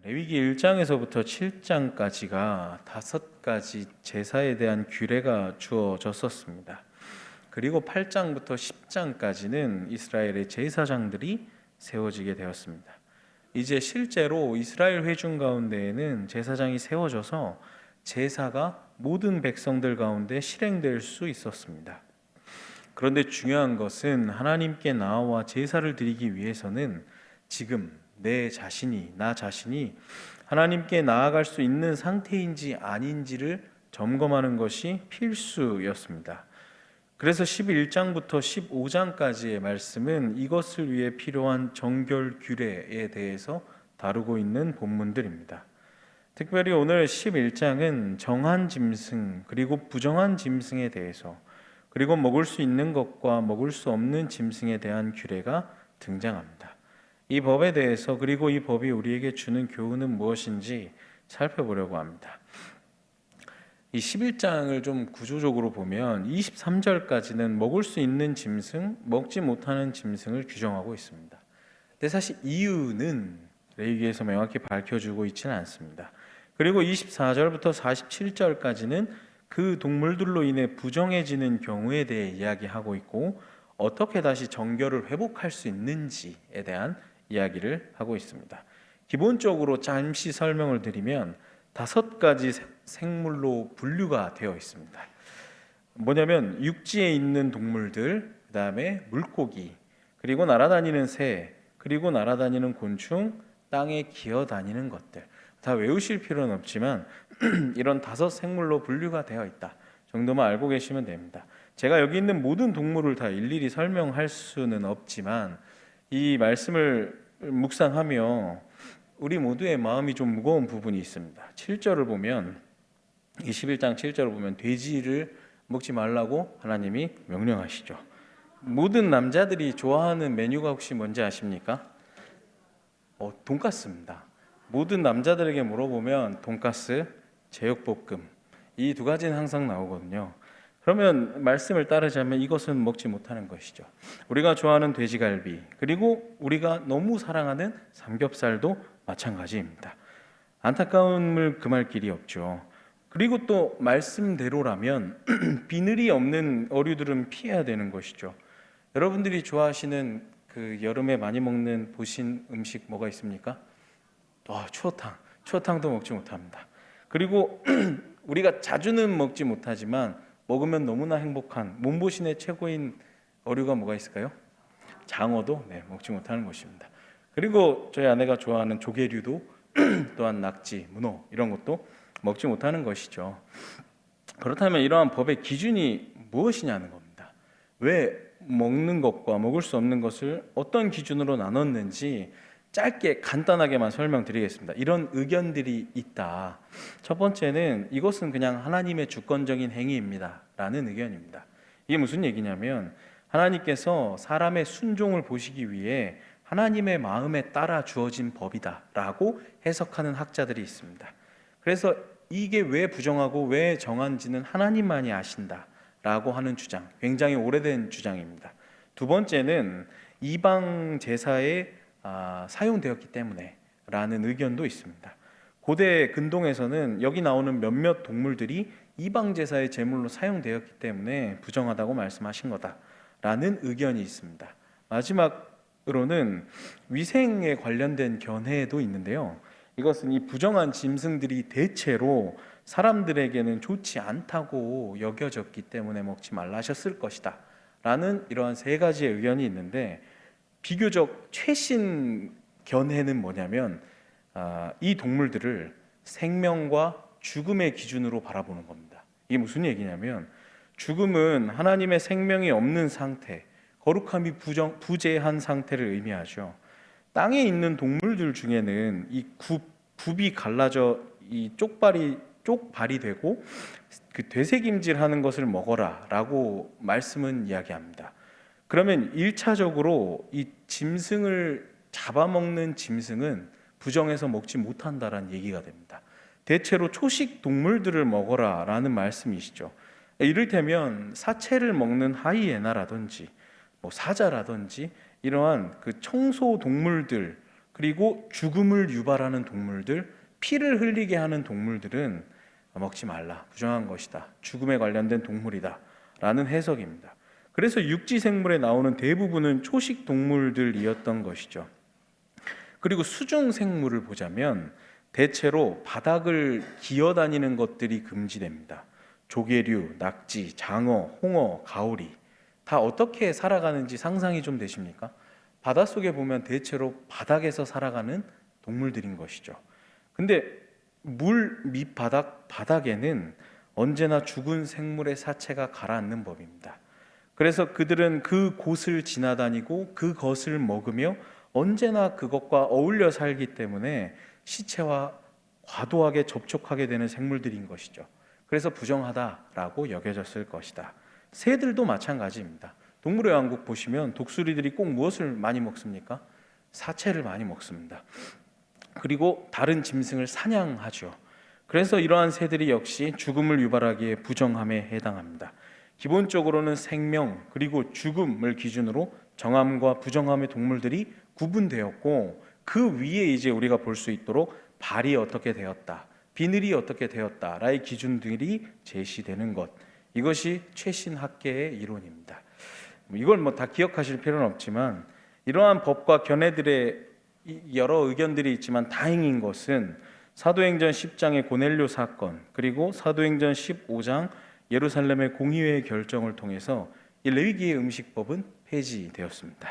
레위기 1장에서부터 7장까지가 5가지 제사에 대한 규례가 주어졌었습니다. 그리고 8장부터 10장까지는 이스라엘의 제사장들이 세워지게 되었습니다. 이제 실제로 이스라엘 회중 가운데에는 제사장이 세워져서 제사가 모든 백성들 가운데 실행될 수 있었습니다. 그런데 중요한 것은 하나님께 나와 제사를 드리기 위해서는 지금 나 자신이 하나님께 나아갈 수 있는 상태인지 아닌지를 점검하는 것이 필수였습니다. 그래서 11장부터 15장까지의 말씀은 이것을 위해 필요한 정결 규례에 대해서 다루고 있는 본문들입니다. 특별히 오늘 11장은 정한 짐승 그리고 부정한 짐승에 대해서, 그리고 먹을 수 있는 것과 먹을 수 없는 짐승에 대한 규례가 등장합니다. 이 법에 대해서, 그리고 이 법이 우리에게 주는 교훈은 무엇인지 살펴보려고 합니다. 이 11장을 좀 구조적으로 보면 23절까지는 먹을 수 있는 짐승, 먹지 못하는 짐승을 규정하고 있습니다. 근데 사실 이유는 레위기에서 명확히 밝혀주고 있지는 않습니다. 그리고 24절부터 47절까지는 그 동물들로 인해 부정해지는 경우에 대해 이야기하고 있고, 어떻게 다시 정결을 회복할 수 있는지에 대한 이야기를 하고 있습니다. 기본적으로 잠시 설명을 드리면 5가지 생물로 분류가 되어 있습니다. 뭐냐면 육지에 있는 동물들, 그 다음에 물고기, 그리고 날아다니는 새, 그리고 날아다니는 곤충, 땅에 기어다니는 것들. 다 외우실 필요는 없지만 이런 5생물로 분류가 되어 있다 정도만 알고 계시면 됩니다. 제가 여기 있는 모든 동물을 다 일일이 설명할 수는 없지만 이 말씀을 묵상하며 우리 모두의 마음이 좀 무거운 부분이 있습니다. 7절을 보면, 21장 7절을 보면 돼지를 먹지 말라고 하나님이 명령하시죠. 모든 남자들이 좋아하는 메뉴가 혹시 뭔지 아십니까? 돈가스입니다. 모든 남자들에게 물어보면 돈가스, 제육볶음, 이 2가지는 항상 나오거든요. 그러면 말씀을 따르자면 이것은 먹지 못하는 것이죠. 우리가 좋아하는 돼지갈비, 그리고 우리가 너무 사랑하는 삼겹살도 마찬가지입니다. 안타까움을 금할 길이 없죠. 그리고 또 말씀대로라면 비늘이 없는 어류들은 피해야 되는 것이죠. 여러분들이 좋아하시는 그 여름에 많이 먹는 보신 음식 뭐가 있습니까? 추어탕도 먹지 못합니다. 그리고 우리가 자주는 먹지 못하지만 먹으면 너무나 행복한 몸보신의 최고인 어류가 뭐가 있을까요? 장어도 먹지 못하는 것입니다. 그리고 저희 아내가 좋아하는 조개류도 또한 낙지, 문어 이런 것도 먹지 못하는 것이죠. 그렇다면 이러한 법의 기준이 무엇이냐는 겁니다. 왜 먹는 것과 먹을 수 없는 것을 어떤 기준으로 나눴는지 짧게 간단하게만 설명드리겠습니다. 이런 의견들이 있다. 첫 번째는 이것은 그냥 하나님의 주권적인 행위입니다 라는 의견입니다. 이게 무슨 얘기냐면 하나님께서 사람의 순종을 보시기 위해 하나님의 마음에 따라 주어진 법이다 라고 해석하는 학자들이 있습니다. 그래서 이게 왜 부정하고 왜 정한지는 하나님만이 아신다 라고 하는 주장, 굉장히 오래된 주장입니다. 2번째는 이방 제사에 사용되었기 때문에 라는 의견도 있습니다. 고대 근동에서는 여기 나오는 몇몇 동물들이 이방 제사의 제물로 사용되었기 때문에 부정하다고 말씀하신 거다라는 의견이 있습니다. 마지막으로는 위생에 관련된 견해도 있는데요. 이것은 이 부정한 짐승들이 대체로 사람들에게는 좋지 않다고 여겨졌기 때문에 먹지 말라 하셨을 것이다 라는 이러한 3가지의 의견이 있는데, 비교적 최신 견해는 뭐냐면 이 동물들을 생명과 죽음의 기준으로 바라보는 겁니다. 이게 무슨 얘기냐면 죽음은 하나님의 생명이 없는 상태, 거룩함이 부재한 상태를 의미하죠. 땅에 있는 동물들 중에는 이 굽이 갈라져 이 쪽발이 되고 그 되새김질하는 것을 먹어라 라고 말씀은 이야기합니다. 그러면 1차적으로 이 짐승을 잡아먹는 짐승은 부정해서 먹지 못한다라는 얘기가 됩니다. 대체로 초식 동물들을 먹어라 라는 말씀이시죠. 이를테면 사체를 먹는 하이에나라든지 사자라든지 이러한 그 청소 동물들, 그리고 죽음을 유발하는 동물들, 피를 흘리게 하는 동물들은 먹지 말라, 부정한 것이다, 죽음에 관련된 동물이다 라는 해석입니다. 그래서 육지 생물에 나오는 대부분은 초식 동물들이었던 것이죠. 그리고 수중 생물을 보자면 대체로 바닥을 기어다니는 것들이 금지됩니다. 조개류, 낙지, 장어, 홍어, 가오리 다 어떻게 살아가는지 상상이 좀 되십니까? 바닷속에 보면 대체로 바닥에서 살아가는 동물들인 것이죠. 근데 물 밑바닥에는 언제나 죽은 생물의 사체가 가라앉는 법입니다. 그래서 그들은 그 곳을 지나다니고 그것을 먹으며 언제나 그것과 어울려 살기 때문에 시체와 과도하게 접촉하게 되는 생물들인 것이죠. 그래서 부정하다라고 여겨졌을 것이다. 새들도 마찬가지입니다. 동물의 왕국 보시면 독수리들이 꼭 무엇을 많이 먹습니까? 사체를 많이 먹습니다. 그리고 다른 짐승을 사냥하죠. 그래서 이러한 새들이 역시 죽음을 유발하기에 부정함에 해당합니다. 기본적으로는 생명 그리고 죽음을 기준으로 정함과 부정함의 동물들이 구분되었고, 그 위에 이제 우리가 볼 수 있도록 발이 어떻게 되었다, 비늘이 어떻게 되었다라의 기준들이 제시되는 것, 이것이 최신 학계의 이론입니다. 이걸 뭐 다 기억하실 필요는 없지만 이러한 법과 견해들의 여러 의견들이 있지만 다행인 것은 사도행전 10장의 고넬료 사건, 그리고 사도행전 15장 예루살렘의 공의회의 결정을 통해서 이 레위기의 음식법은 폐지되었습니다.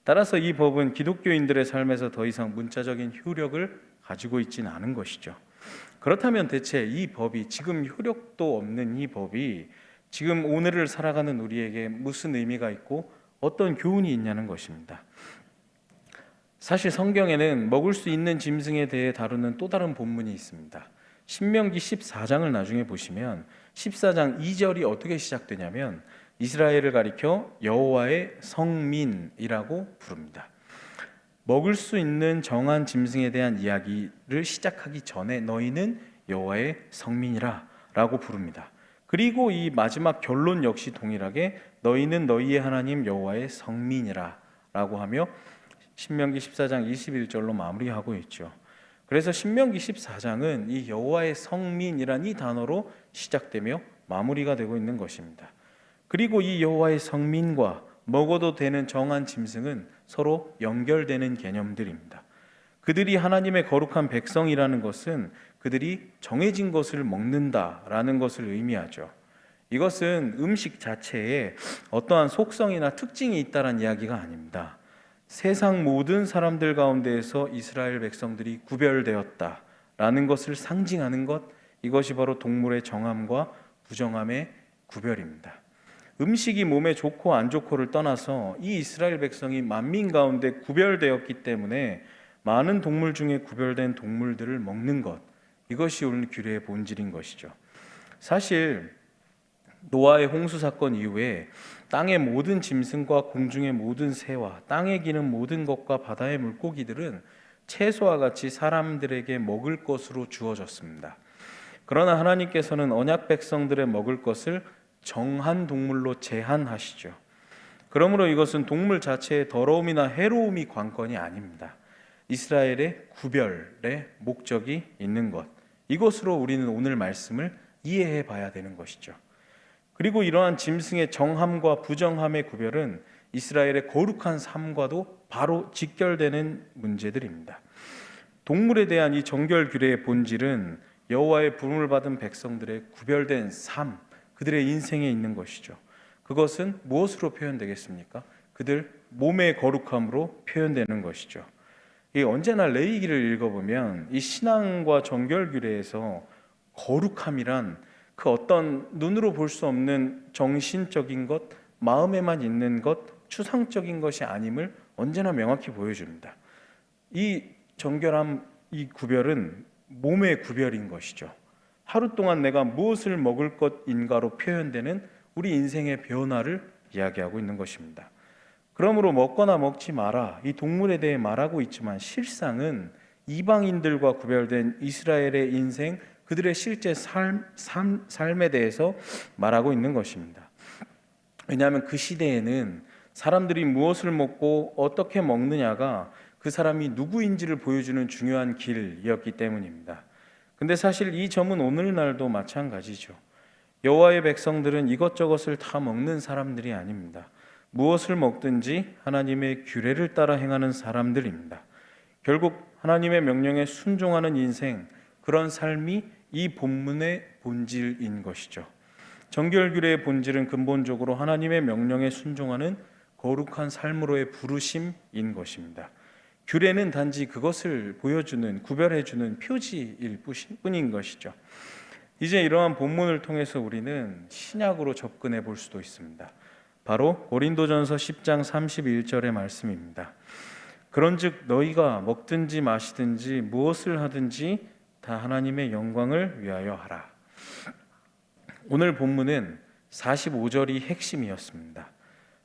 따라서 이 법은 기독교인들의 삶에서 더 이상 문자적인 효력을 가지고 있지는 않은 것이죠. 그렇다면 대체 이 법이, 지금 효력도 없는 이 법이 지금 오늘을 살아가는 우리에게 무슨 의미가 있고 어떤 교훈이 있냐는 것입니다. 사실 성경에는 먹을 수 있는 짐승에 대해 다루는 또 다른 본문이 있습니다. 신명기 14장을 나중에 보시면 14장 2절이 어떻게 시작되냐면 이스라엘을 가리켜 여호와의 성민이라고 부릅니다. 먹을 수 있는 정한 짐승에 대한 이야기를 시작하기 전에 너희는 여호와의 성민이라 라고 부릅니다. 그리고 이 마지막 결론 역시 동일하게 너희는 너희의 하나님 여호와의 성민이라 라고 하며 신명기 14장 21절로 마무리하고 있죠. 그래서 신명기 14장은 이 여호와의 성민이란 이 단어로 시작되며 마무리가 되고 있는 것입니다. 그리고 이 여호와의 성민과 먹어도 되는 정한 짐승은 서로 연결되는 개념들입니다. 그들이 하나님의 거룩한 백성이라는 것은 그들이 정해진 것을 먹는다라는 것을 의미하죠. 이것은 음식 자체에 어떠한 속성이나 특징이 있다는 이야기가 아닙니다. 세상 모든 사람들 가운데에서 이스라엘 백성들이 구별되었다라는 것을 상징하는 것, 이것이 바로 동물의 정함과 부정함의 구별입니다. 음식이 몸에 좋고 안 좋고를 떠나서 이 이스라엘 백성이 만민 가운데 구별되었기 때문에 많은 동물 중에 구별된 동물들을 먹는 것, 이것이 오늘 규례의 본질인 것이죠. 사실 노아의 홍수 사건 이후에 땅의 모든 짐승과 공중의 모든 새와 땅에 기는 모든 것과 바다의 물고기들은 채소와 같이 사람들에게 먹을 것으로 주어졌습니다. 그러나 하나님께서는 언약 백성들의 먹을 것을 정한 동물로 제한하시죠. 그러므로 이것은 동물 자체의 더러움이나 해로움이 관건이 아닙니다. 이스라엘의 구별의 목적이 있는 것, 이것으로 우리는 오늘 말씀을 이해해 봐야 되는 것이죠. 그리고 이러한 짐승의 정함과 부정함의 구별은 이스라엘의 거룩한 삶과도 바로 직결되는 문제들입니다. 동물에 대한 이 정결 규례의 본질은 여호와의 부름을 받은 백성들의 구별된 삶, 그들의 인생에 있는 것이죠. 그것은 무엇으로 표현되겠습니까? 그들 몸의 거룩함으로 표현되는 것이죠. 언제나 레위기를 읽어보면 이 신앙과 정결 규례에서 거룩함이란 그 어떤 눈으로 볼 수 없는 정신적인 것, 마음에만 있는 것, 추상적인 것이 아님을 언제나 명확히 보여줍니다. 이 정결함, 이 구별은 몸의 구별인 것이죠. 하루 동안 내가 무엇을 먹을 것인가로 표현되는 우리 인생의 변화를 이야기하고 있는 것입니다. 그러므로 먹거나 먹지 마라, 이 동물에 대해 말하고 있지만 실상은 이방인들과 구별된 이스라엘의 인생, 그들의 실제 삶에 대해서 말하고 있는 것입니다. 왜냐하면 그 시대에는 사람들이 무엇을 먹고 어떻게 먹느냐가 그 사람이 누구인지를 보여주는 중요한 길이었기 때문입니다. 근데 사실 이 점은 오늘날도 마찬가지죠. 여호와의 백성들은 이것저것을 다 먹는 사람들이 아닙니다. 무엇을 먹든지 하나님의 규례를 따라 행하는 사람들입니다. 결국 하나님의 명령에 순종하는 인생, 그런 삶이 이 본문의 본질인 것이죠. 정결규례의 본질은 근본적으로 하나님의 명령에 순종하는 거룩한 삶으로의 부르심인 것입니다. 규례는 단지 그것을 보여주는, 구별해주는 표지일 뿐인 것이죠. 이제 이러한 본문을 통해서 우리는 신약으로 접근해 볼 수도 있습니다. 바로 고린도전서 10장 31절의 말씀입니다. 그런즉 너희가 먹든지 마시든지 무엇을 하든지 다 하나님의 영광을 위하여 하라. 오늘 본문은 45절이 핵심이었습니다.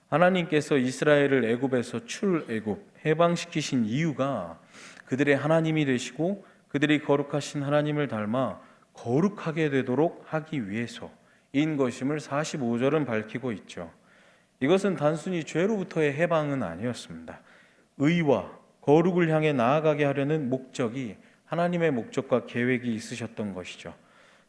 하나님께서 이스라엘을 애굽에서 출애굽 해방시키신 이유가 그들의 하나님이 되시고 그들이 거룩하신 하나님을 닮아 거룩하게 되도록 하기 위해서인 것임을 45절은 밝히고 있죠. 이것은 단순히 죄로부터의 해방은 아니었습니다. 의와 거룩을 향해 나아가게 하려는 목적이 하나님의 목적과 계획이 있으셨던 것이죠.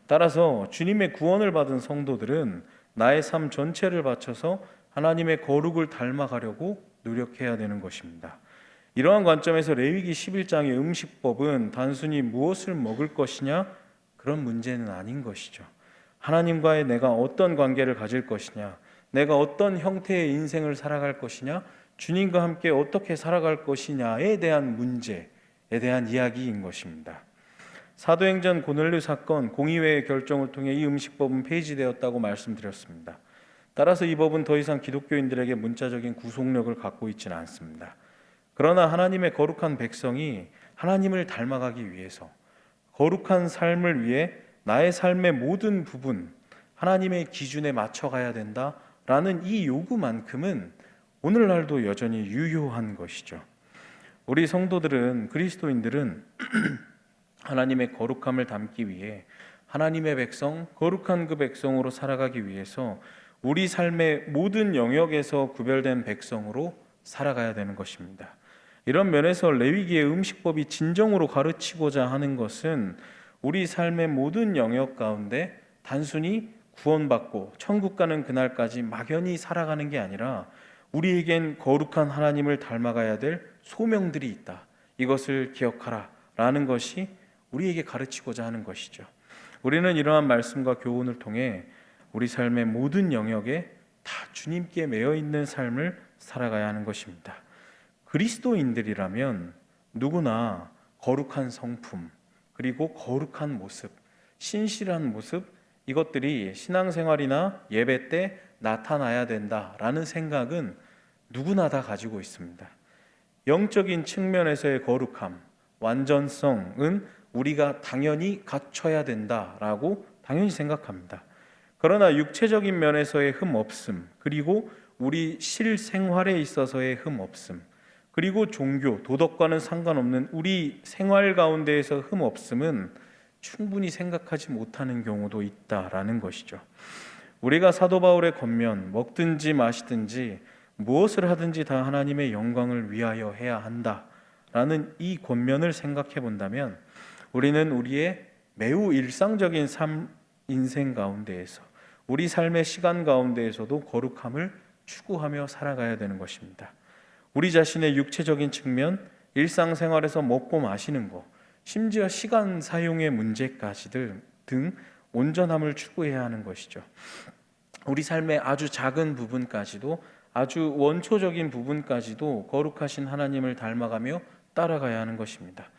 따라서 주님의 구원을 받은 성도들은 나의 삶 전체를 바쳐서 하나님의 거룩을 닮아가려고 노력해야 되는 것입니다. 이러한 관점에서 레위기 11장의 음식법은 단순히 무엇을 먹을 것이냐, 그런 문제는 아닌 것이죠. 하나님과의 내가 어떤 관계를 가질 것이냐, 내가 어떤 형태의 인생을 살아갈 것이냐, 주님과 함께 어떻게 살아갈 것이냐에 대한 문제에 대한 이야기인 것입니다. 사도행전 고넬료 사건 공의회의 결정을 통해 이 음식법은 폐지되었다고 말씀드렸습니다. 따라서 이 법은 더 이상 기독교인들에게 문자적인 구속력을 갖고 있지는 않습니다. 그러나 하나님의 거룩한 백성이 하나님을 닮아가기 위해서, 거룩한 삶을 위해 나의 삶의 모든 부분 하나님의 기준에 맞춰가야 된다라는 이 요구만큼은 오늘날도 여전히 유효한 것이죠. 우리 성도들은, 그리스도인들은 하나님의 거룩함을 담기 위해 하나님의 백성, 거룩한 그 백성으로 살아가기 위해서 우리 삶의 모든 영역에서 구별된 백성으로 살아가야 되는 것입니다. 이런 면에서 레위기의 음식법이 진정으로 가르치고자 하는 것은 우리 삶의 모든 영역 가운데 단순히 구원받고 천국 가는 그날까지 막연히 살아가는 게 아니라 우리에겐 거룩한 하나님을 닮아가야 될 소명들이 있다. 이것을 기억하라 라는 것이 우리에게 가르치고자 하는 것이죠. 우리는 이러한 말씀과 교훈을 통해 우리 삶의 모든 영역에 다 주님께 매여 있는 삶을 살아가야 하는 것입니다. 그리스도인들이라면 누구나 거룩한 성품, 그리고 거룩한 모습, 신실한 모습, 이것들이 신앙생활이나 예배 때 나타나야 된다라는 생각은 누구나 다 가지고 있습니다. 영적인 측면에서의 거룩함, 완전성은 우리가 당연히 갖춰야 된다라고 당연히 생각합니다. 그러나 육체적인 면에서의 흠 없음, 그리고 우리 실생활에 있어서의 흠 없음, 그리고 종교, 도덕과는 상관없는 우리 생활 가운데에서 흠 없음은 충분히 생각하지 못하는 경우도 있다라는 것이죠. 우리가 사도 바울의 권면, 먹든지 마시든지 무엇을 하든지 다 하나님의 영광을 위하여 해야 한다라는 이 권면을 생각해 본다면 우리는 우리의 매우 일상적인 인생 가운데에서, 우리 삶의 시간 가운데에서도 거룩함을 추구하며 살아가야 되는 것입니다. 우리 자신의 육체적인 측면, 일상생활에서 먹고 마시는 것, 심지어 시간 사용의 문제까지 등 온전함을 추구해야 하는 것이죠. 우리 삶의 아주 작은 부분까지도, 아주 원초적인 부분까지도 거룩하신 하나님을 닮아가며 따라가야 하는 것입니다.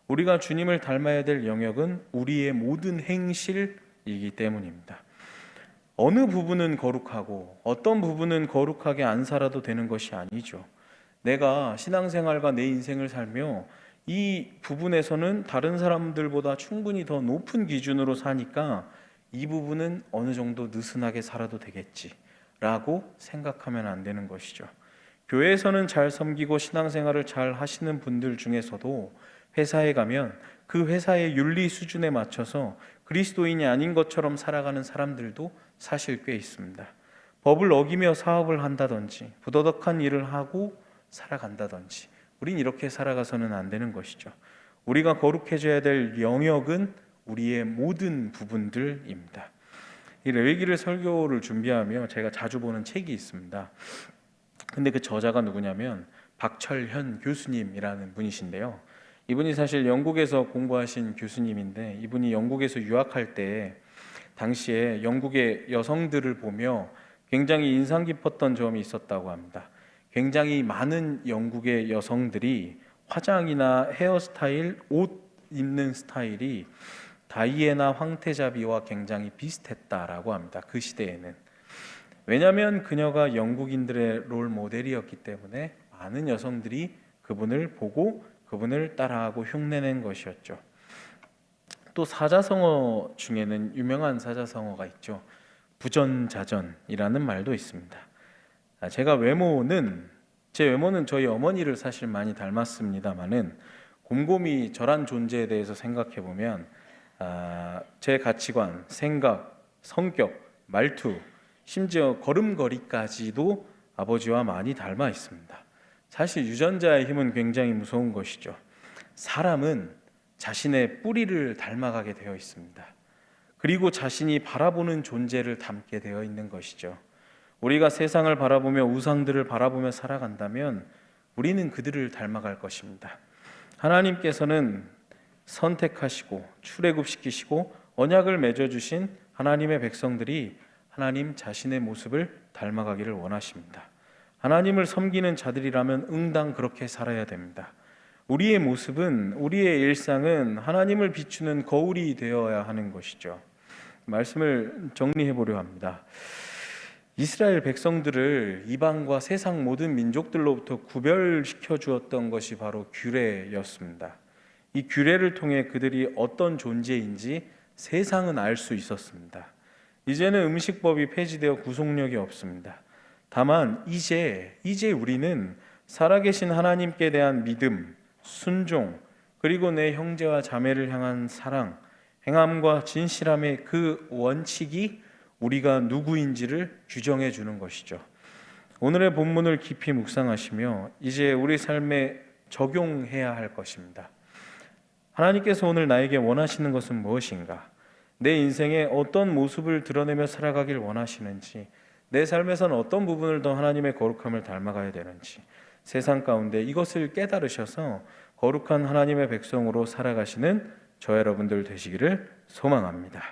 우리가 주님을 닮아야 될 영역은 우리의 모든 행실이기 때문입니다. 어느 부분은 거룩하고 어떤 부분은 거룩하게 안 살아도 되는 것이 아니죠. 내가 신앙생활과 내 인생을 살며 이 부분에서는 다른 사람들보다 충분히 더 높은 기준으로 사니까 이 부분은 어느 정도 느슨하게 살아도 되겠지라고 생각하면 안 되는 것이죠. 교회에서는 잘 섬기고 신앙생활을 잘 하시는 분들 중에서도 회사에 가면 그 회사의 윤리 수준에 맞춰서 그리스도인이 아닌 것처럼 살아가는 사람들도 사실 꽤 있습니다. 법을 어기며 사업을 한다든지 부도덕한 일을 하고 살아간다든지 우린 이렇게 살아가서는 안 되는 것이죠. 우리가 거룩해져야 될 영역은 우리의 모든 부분들입니다. 이 레위기를 설교를 준비하며 제가 자주 보는 책이 있습니다. 근데 그 저자가 누구냐면 박철현 교수님이라는 분이신데요. 이분이 사실 영국에서 공부하신 교수님인데, 이분이 영국에서 유학할 때 당시에 영국의 여성들을 보며 굉장히 인상 깊었던 점이 있었다고 합니다. 굉장히 많은 영국의 여성들이 화장이나 헤어스타일, 옷 입는 스타일이 다이애나 황태자비와 굉장히 비슷했다라고 합니다. 그 시대에는. 왜냐하면 그녀가 영국인들의 롤 모델이었기 때문에 많은 여성들이 그분을 보고 그분을 따라하고 흉내낸 것이었죠. 또 사자성어 중에는 유명한 사자성어가 있죠. 부전자전이라는 말도 있습니다. 제 외모는 저희 어머니를 사실 많이 닮았습니다만은 곰곰이 저란 존재에 대해서 생각해 보면 제 가치관, 생각, 성격, 말투, 심지어 걸음걸이까지도 아버지와 많이 닮아 있습니다. 사실 유전자의 힘은 굉장히 무서운 것이죠. 사람은 자신의 뿌리를 닮아가게 되어 있습니다. 그리고 자신이 바라보는 존재를 닮게 되어 있는 것이죠. 우리가 세상을 바라보며 우상들을 바라보며 살아간다면 우리는 그들을 닮아갈 것입니다. 하나님께서는 선택하시고 출애굽시키시고 언약을 맺어주신 하나님의 백성들이 하나님 자신의 모습을 닮아가기를 원하십니다. 하나님을 섬기는 자들이라면 응당 그렇게 살아야 됩니다. 우리의 모습은, 우리의 일상은 하나님을 비추는 거울이 되어야 하는 것이죠. 말씀을 정리해 보려 합니다. 이스라엘 백성들을 이방과 세상 모든 민족들로부터 구별시켜 주었던 것이 바로 규례였습니다. 이 규례를 통해 그들이 어떤 존재인지 세상은 알 수 있었습니다. 이제는 음식법이 폐지되어 구속력이 없습니다. 다만 이제 우리는 살아계신 하나님께 대한 믿음, 순종, 그리고 내 형제와 자매를 향한 사랑, 행함과 진실함의 그 원칙이 우리가 누구인지를 규정해 주는 것이죠. 오늘의 본문을 깊이 묵상하시며 이제 우리 삶에 적용해야 할 것입니다. 하나님께서 오늘 나에게 원하시는 것은 무엇인가? 내 인생에 어떤 모습을 드러내며 살아가길 원하시는지, 내 삶에서는 어떤 부분을 더 하나님의 거룩함을 닮아가야 되는지, 세상 가운데 이것을 깨달으셔서 거룩한 하나님의 백성으로 살아가시는 저 여러분들 되시기를 소망합니다.